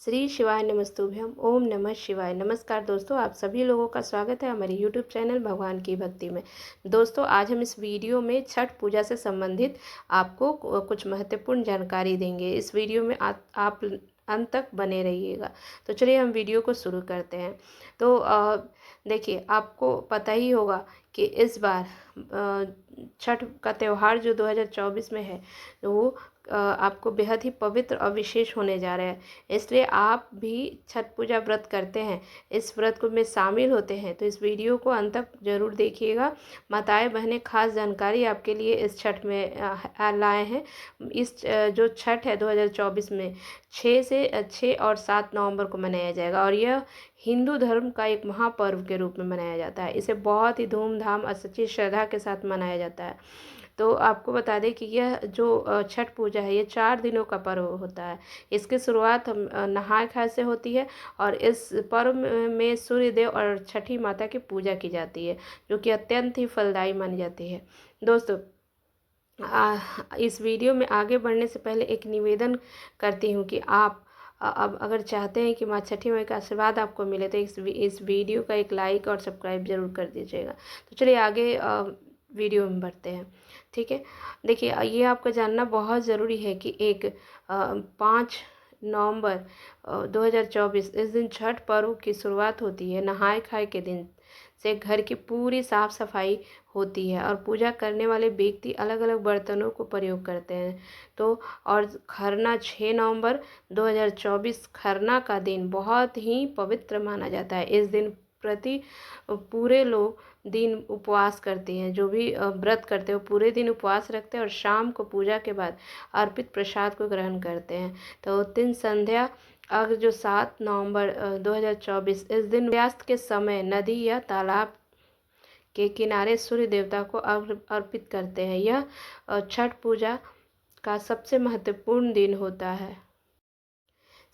श्री शिवाय नमस्तुभ्यम। ओम नमः शिवाय। नमस्कार दोस्तों, आप सभी लोगों का स्वागत है हमारे यूट्यूब चैनल भगवान की भक्ति में। दोस्तों, आज हम इस वीडियो में छठ पूजा से संबंधित आपको कुछ महत्वपूर्ण जानकारी देंगे। इस वीडियो में आप अंत तक बने रहिएगा। तो चलिए हम वीडियो को शुरू करते हैं। तो देखिए, आपको पता ही होगा कि इस बार छठ का त्यौहार जो 2024 में है वो आपको बेहद ही पवित्र और विशेष होने जा रहा है। इसलिए आप भी छठ पूजा व्रत करते हैं, इस व्रत को में शामिल होते हैं, तो इस वीडियो को अंत तक जरूर देखिएगा। माताएं बहनें, खास जानकारी आपके लिए इस छठ में लाए हैं। इस जो छठ है 2024 में 6 और 7 नवंबर को मनाया जाएगा और यह हिंदू धर्म का एक महापर्व के रूप में मनाया जाता है। इसे बहुत ही धूमधाम और सच्ची श्रद्धा के साथ मनाया जाता है। तो आपको बता दें कि यह जो छठ पूजा है ये 4 दिनों का पर्व होता है। इसकी शुरुआत हम नहाय खाय से होती है और इस पर्व में सूर्य देव और छठी माता की पूजा की जाती है, जो कि अत्यंत ही फलदायी मानी जाती है। दोस्तों, इस वीडियो में आगे बढ़ने से पहले एक निवेदन करती हूँ कि आप अब अगर चाहते हैं कि माँ छठी माई का आशीर्वाद आपको मिले तो इस वीडियो का एक लाइक और सब्सक्राइब जरूर कर दीजिएगा। तो चलिए आगे वीडियो में बढ़ते हैं। ठीक है, देखिए, ये आपको जानना बहुत ज़रूरी है कि 5 नवंबर 2024 इस दिन छठ पर्व की शुरुआत होती है। नहाय खाए के दिन से घर की पूरी साफ सफाई होती है और पूजा करने वाले व्यक्ति अलग अलग बर्तनों को प्रयोग करते हैं। तो और खरना 6 नवंबर 2024 खरना का दिन बहुत ही पवित्र माना जाता है। इस दिन प्रति पूरे लोग दिन उपवास करते हैं। जो भी व्रत करते हैं वो पूरे दिन उपवास रखते हैं और शाम को पूजा के बाद अर्पित प्रसाद को ग्रहण करते हैं। तो 3 संध्या अगर जो 7 नवंबर 2024 इस दिन सूर्यास्त के समय नदी या तालाब के किनारे सूर्य देवता को अर्पित करते हैं। यह छठ पूजा का सबसे महत्वपूर्ण दिन होता है।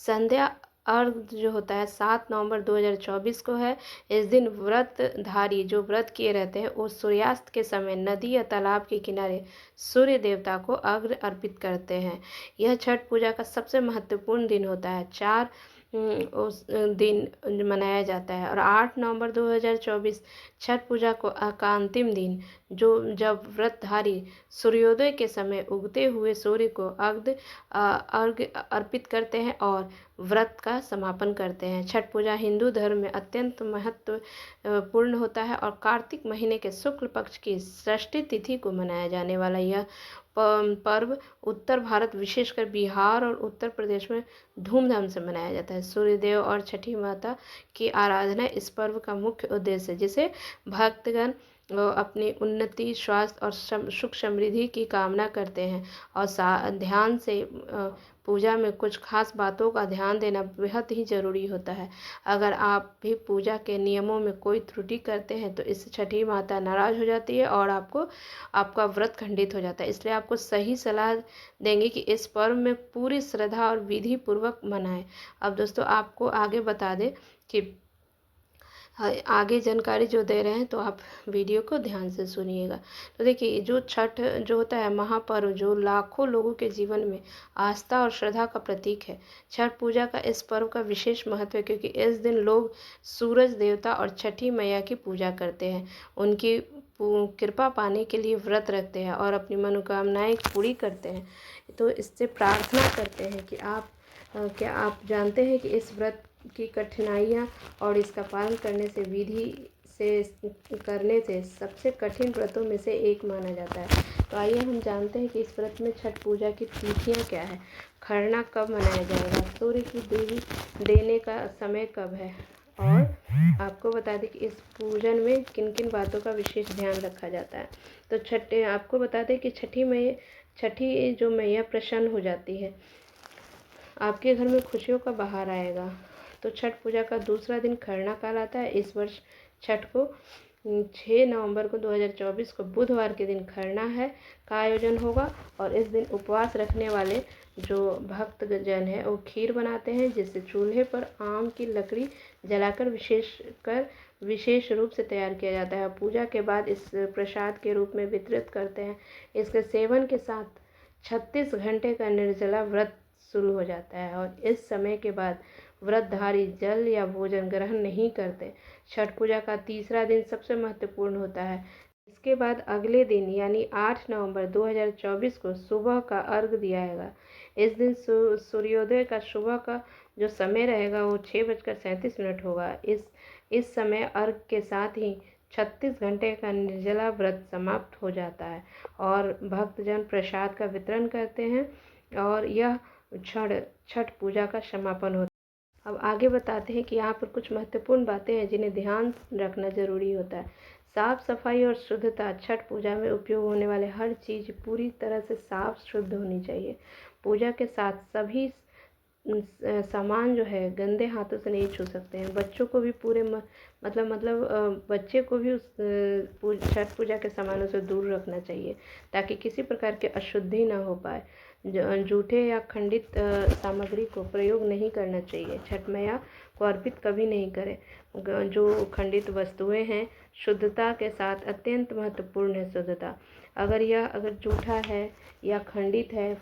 संध्या अर्घ जो होता है 7 नवंबर 2024 को है। इस दिन व्रतधारी जो व्रत किए रहते हैं वो सूर्यास्त के समय नदी या तालाब के किनारे सूर्य देवता को अर्घ्य अर्पित करते हैं। यह छठ पूजा का सबसे महत्वपूर्ण दिन होता है। 4 उस दिन मनाया जाता है। और 8 नवंबर 2024 छठ पूजा का अंतिम दिन जब व्रतधारी सूर्योदय के समय उगते हुए सूर्य को अर्घ्य अर्पित करते हैं और व्रत का समापन करते हैं। छठ पूजा हिंदू धर्म में अत्यंत महत्वपूर्ण होता है और कार्तिक महीने के शुक्ल पक्ष की षष्ठी तिथि को मनाया जाने वाला यह पर्व उत्तर भारत विशेषकर बिहार और उत्तर प्रदेश में धूमधाम से मनाया जाता है। सूर्यदेव और छठी माता की आराधना इस पर्व का मुख्य उद्देश्य है, जिसे भक्तगण अपनी उन्नति, स्वास्थ्य और सुख समृद्धि की कामना करते हैं और ध्यान से पूजा में कुछ खास बातों का ध्यान देना बेहद ही ज़रूरी होता है। अगर आप भी पूजा के नियमों में कोई त्रुटि करते हैं तो इससे छठी माता नाराज़ हो जाती है और आपका व्रत खंडित हो जाता है। इसलिए आपको सही सलाह देंगे कि इस पर्व में पूरी श्रद्धा और विधि पूर्वक मनाएं। अब दोस्तों, आपको आगे बता दें कि आगे जानकारी जो दे रहे हैं तो आप वीडियो को ध्यान से सुनिएगा। तो देखिए, जो छठ जो होता है महापर्व जो लाखों लोगों के जीवन में आस्था और श्रद्धा का प्रतीक है। छठ पूजा का इस पर्व का विशेष महत्व है क्योंकि इस दिन लोग सूरज देवता और छठी मैया की पूजा करते हैं, उनकी कृपा पाने के लिए व्रत रखते हैं और अपनी मनोकामनाएं पूरी करते हैं। तो इससे प्रार्थना करते हैं कि क्या आप जानते हैं कि इस व्रत की कठिनाइयाँ और इसका पालन करने से सबसे कठिन व्रतों में से एक माना जाता है। तो आइए हम जानते हैं कि इस व्रत में छठ पूजा की तिथियाँ क्या है, खरना कब मनाया जाएगा, सूर्य की देवी देने का समय कब है और आपको बता दें कि इस पूजन में किन किन बातों का विशेष ध्यान रखा जाता है। तो आपको बता दें कि छठी जो मैया प्रसन्न हो जाती है, आपके घर में खुशियों का बहार आएगा। तो छठ पूजा का दूसरा दिन खरना कहलाता है। इस वर्ष छठ को 6 नवंबर को 2024 को बुधवार के दिन खरना का आयोजन होगा और इस दिन उपवास रखने वाले जो भक्तजन है वो खीर बनाते हैं, जिसे चूल्हे पर आम की लकड़ी जलाकर विशेष रूप से तैयार किया जाता है। पूजा के बाद इस प्रसाद के रूप में वितरित करते हैं। इसके सेवन के साथ 36 घंटे का निर्जला व्रत शुरू हो जाता है और इस समय के बाद व्रतधारी जल या भोजन ग्रहण नहीं करते। छठ पूजा का तीसरा दिन सबसे महत्वपूर्ण होता है। इसके बाद अगले दिन यानी 8 नवंबर 2024 को सुबह का अर्घ दिया जाएगा। इस दिन सूर्योदय का सुबह का जो समय रहेगा वो 6:37 होगा। इस समय अर्घ के साथ ही 36 घंटे का निर्जला व्रत समाप्त हो जाता है और भक्तजन प्रसाद का वितरण करते हैं और यह छठ पूजा का समापन होता है। अब आगे बताते हैं कि यहाँ पर कुछ महत्वपूर्ण बातें हैं जिन्हें ध्यान रखना जरूरी होता है। साफ सफाई और शुद्धता। छठ पूजा में उपयोग होने वाले हर चीज़ पूरी तरह से साफ शुद्ध होनी चाहिए। पूजा के साथ सभी सामान जो है गंदे हाथों से नहीं छू सकते हैं। बच्चों को भी पूरे बच्चे को भी उस छठ पूजा के सामानों से दूर रखना चाहिए ताकि किसी प्रकार की अशुद्धि ना हो पाए। जूठे या खंडित सामग्री को प्रयोग नहीं करना चाहिए। छठ मैया को अर्पित कभी नहीं करें। जो खंडित वस्तुएं हैं शुद्धता के साथ अत्यंत महत्वपूर्ण है शुद्धता। अगर जूठा है या खंडित है,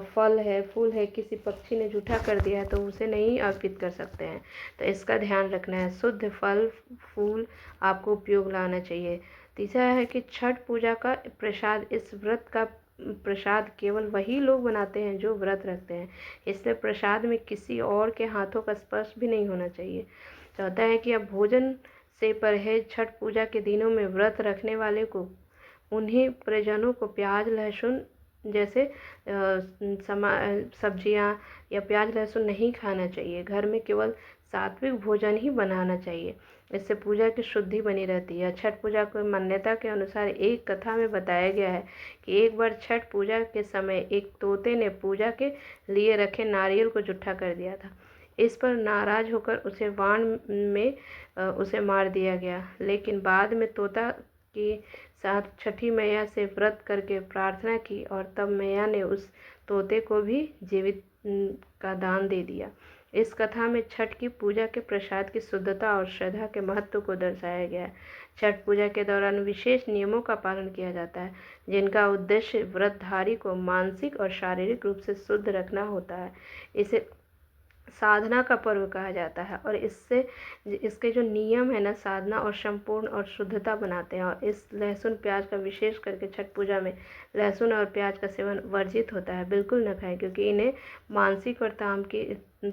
फल है, किसी पक्षी ने जूठा कर दिया है तो उसे नहीं अर्पित कर सकते हैं। तो इसका ध्यान रखना है। शुद्ध फल फूल आपको उपयोग लाना चाहिए। तीसरा है कि छठ पूजा का प्रसाद, इस व्रत का प्रसाद केवल वही लोग बनाते हैं जो व्रत रखते हैं, इसलिए प्रसाद में किसी और के हाथों का स्पर्श भी नहीं होना चाहिए। चौथा है कि अब भोजन से परहेज। छठ पूजा के दिनों में व्रत रखने वाले को उन्हें परिजनों को प्याज लहसुन जैसे सब्जियां या प्याज लहसुन नहीं खाना चाहिए। घर में केवल सात्विक भोजन ही बनाना चाहिए। इससे पूजा की शुद्धि बनी रहती है। छठ पूजा को मान्यता के अनुसार एक कथा में बताया गया है कि एक बार छठ पूजा के समय एक तोते ने पूजा के लिए रखे नारियल को जूठा कर दिया था। इस पर नाराज होकर उसे बाण में उसे मार दिया गया, लेकिन बाद में तोता के साथ छठी मैया से व्रत करके प्रार्थना की और तब मैया ने उस तोते को भी जीवित का दान दे दिया। इस कथा में छठ की पूजा के प्रसाद की शुद्धता और श्रद्धा के महत्व को दर्शाया गया है। छठ पूजा के दौरान विशेष नियमों का पालन किया जाता है जिनका उद्देश्य व्रतधारी को मानसिक और शारीरिक रूप से शुद्ध रखना होता है। इसे साधना का पर्व कहा जाता है और इसके जो नियम है ना, साधना और संपूर्ण और शुद्धता बनाते हैं। और इस लहसुन प्याज का विशेष करके छठ पूजा में लहसुन और प्याज का सेवन वर्जित होता है। बिल्कुल न खाएं क्योंकि इन्हें मानसिक और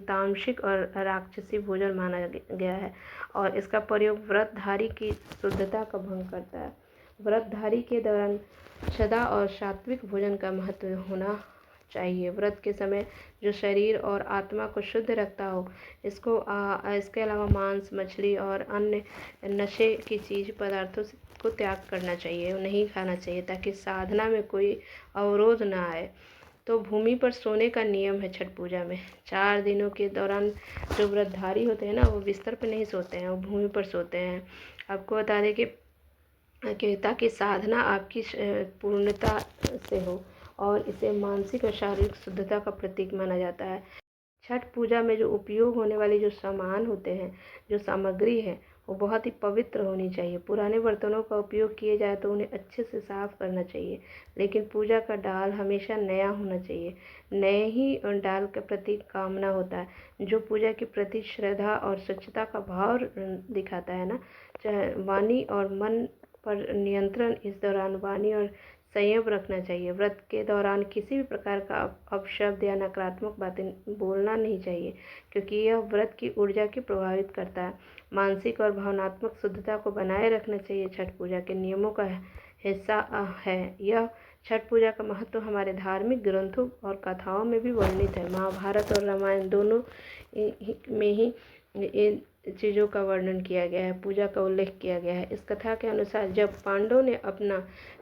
तामसिक और राक्षसी भोजन माना गया है और इसका प्रयोग व्रतधारी की शुद्धता का भंग करता है। व्रतधारी के दौरान सदा और सात्विक भोजन का महत्व होना चाहिए। व्रत के समय जो शरीर और आत्मा को शुद्ध रखता हो इसके अलावा मांस मछली और अन्य नशे की चीज़ पदार्थों को त्याग करना चाहिए, नहीं खाना चाहिए ताकि साधना में कोई अवरोध ना आए। तो भूमि पर सोने का नियम है छठ पूजा में। 4 दिनों के दौरान जो व्रतधारी होते हैं ना वो बिस्तर पर नहीं सोते हैं, वो भूमि पर सोते हैं। आपको बता दें कि ताकि साधना आपकी पूर्णता से हो और इसे मानसिक और शारीरिक शुद्धता का प्रतीक माना जाता है। छठ पूजा में जो उपयोग होने वाले जो सामान होते हैं, जो सामग्री है वो बहुत ही पवित्र होनी चाहिए। पुराने बर्तनों का उपयोग किए जाए तो उन्हें अच्छे से साफ करना चाहिए, लेकिन पूजा का डाल हमेशा नया होना चाहिए। नए ही डाल के प्रति कामना होता है जो पूजा के प्रति श्रद्धा और स्वच्छता का भाव दिखाता है ना। चाहे वाणी और मन पर नियंत्रण। इस दौरान वाणी और संयम रखना चाहिए। व्रत के दौरान किसी भी प्रकार का अपशब्द या नकारात्मक बातें बोलना नहीं चाहिए क्योंकि यह व्रत की ऊर्जा की प्रभावित करता है। मानसिक और भावनात्मक शुद्धता को बनाए रखना चाहिए। छठ पूजा के नियमों का हिस्सा है। यह छठ पूजा का महत्व हमारे धार्मिक ग्रंथों और कथाओं में भी वर्णित है। महाभारत और रामायण दोनों में ही इन चीज़ों का वर्णन किया गया है, पूजा का उल्लेख किया गया है। इस कथा के अनुसार जब पांडवों ने अपना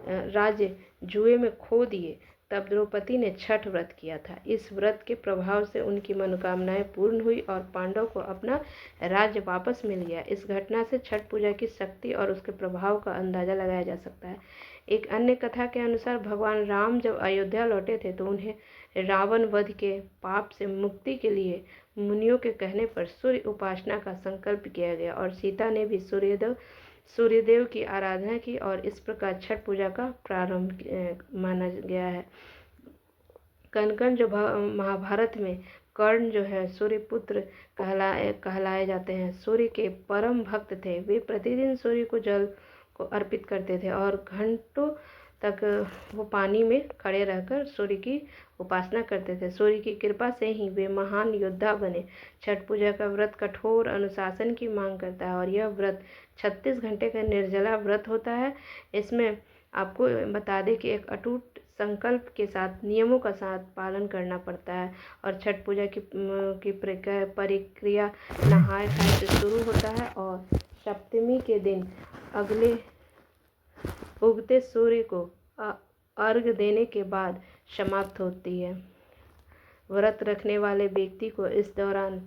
राज्य जुए में खो दिए तब द्रौपदी ने छठ व्रत किया था। इस व्रत के प्रभाव से उनकी मनोकामनाएं पूर्ण हुई और पांडव को अपना राज्य वापस मिल गया। इस घटना से छठ पूजा की शक्ति और उसके प्रभाव का अंदाजा लगाया जा सकता है। एक अन्य कथा के अनुसार भगवान राम जब अयोध्या लौटे थे तो उन्हें रावण वध के पाप से मुक्ति के लिए मुनियों के कहने पर सूर्य उपासना का संकल्प किया गया और सीता ने भी सूर्यदेव की आराधना की और इस प्रकार छठ पूजा का प्रारंभ माना गया है। कनकन जो महाभारत में कर्ण जो है सूर्यपुत्र कहलाए जाते हैं, सूर्य के परम भक्त थे। वे प्रतिदिन सूर्य को जल को अर्पित करते थे और घंटों तक वो पानी में खड़े रहकर सूर्य की उपासना करते थे। सूर्य की कृपा से ही वे महान योद्धा बने। छठ पूजा का व्रत कठोर अनुशासन की मांग करता है और यह व्रत 36 घंटे का निर्जला व्रत होता है। इसमें आपको बता दें कि एक अटूट संकल्प के साथ नियमों का साथ पालन करना पड़ता है। और छठ पूजा की प्रक्रिया नहाय खाए से शुरू होता है और सप्तमी के दिन अगले उगते सूर्य को अर्घ्य देने के बाद समाप्त होती है। व्रत रखने वाले व्यक्ति को इस दौरान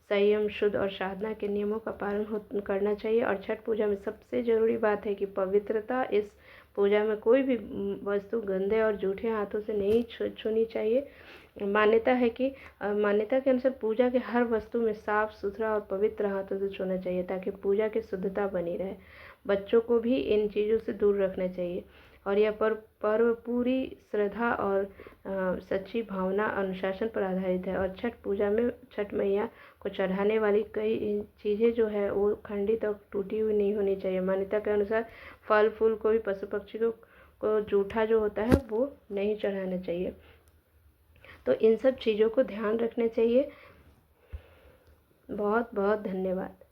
संयम, शुद्ध और साधना के नियमों का पालन करना चाहिए। और छठ पूजा में सबसे ज़रूरी बात है कि पवित्रता। इस पूजा में कोई भी वस्तु गंदे और जूठे हाथों से नहीं छूनी चाहिए। मान्यता है कि मान्यता के अनुसार पूजा के हर वस्तु में साफ सुथरा और पवित्र हाथों से छूना चाहिए ताकि पूजा की शुद्धता बनी रहे। बच्चों को भी इन चीज़ों से दूर रखना चाहिए। और यह पर्व पूरी श्रद्धा और सच्ची भावना अनुशासन पर आधारित है। और छठ पूजा में छठ मैया को चढ़ाने वाली कई चीज़ें जो है वो खंडित और टूटी हुई नहीं होनी चाहिए। मान्यता के अनुसार फल फूल कोई पशु पक्षी को जूठा जो होता है वो नहीं चढ़ाना चाहिए। तो इन सब चीज़ों को ध्यान रखना चाहिए। बहुत बहुत धन्यवाद।